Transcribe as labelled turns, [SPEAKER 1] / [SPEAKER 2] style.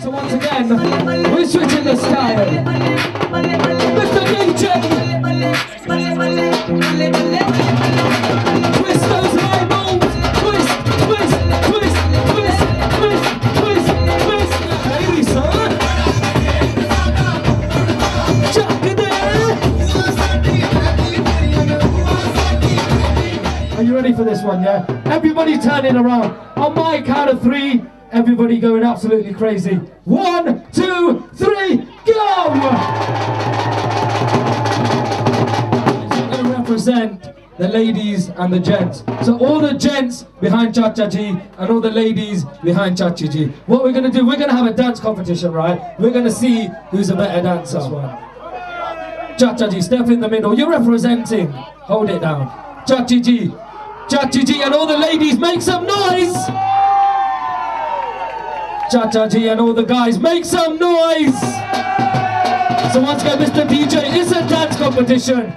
[SPEAKER 1] So once again, we're switching the style. Mr. DJ, twist those eyeballs. Twist, twist, twist, twist, twist, twist, twist. Hey, son. Chuck it there. Are you ready for this one, yeah? Everybody turning around. On my count of 3, everybody going absolutely crazy. 1, 2, 3, go! I'm going to represent the ladies and the gents. So all the gents behind Cha-Cha-Ji and all the ladies behind Cha-Cha-Ji. What we're going to do, we're going to have a dance competition, right? We're going to see who's a better dancer. Cha-Cha-Ji, step in the middle. You're representing. Hold it down. Cha-Cha-Ji. Cha-Cha-Ji and all the ladies, make some noise! Cha-Cha-Ji and all the guys, make some noise! So once again, Mr. DJ, it's a dance competition.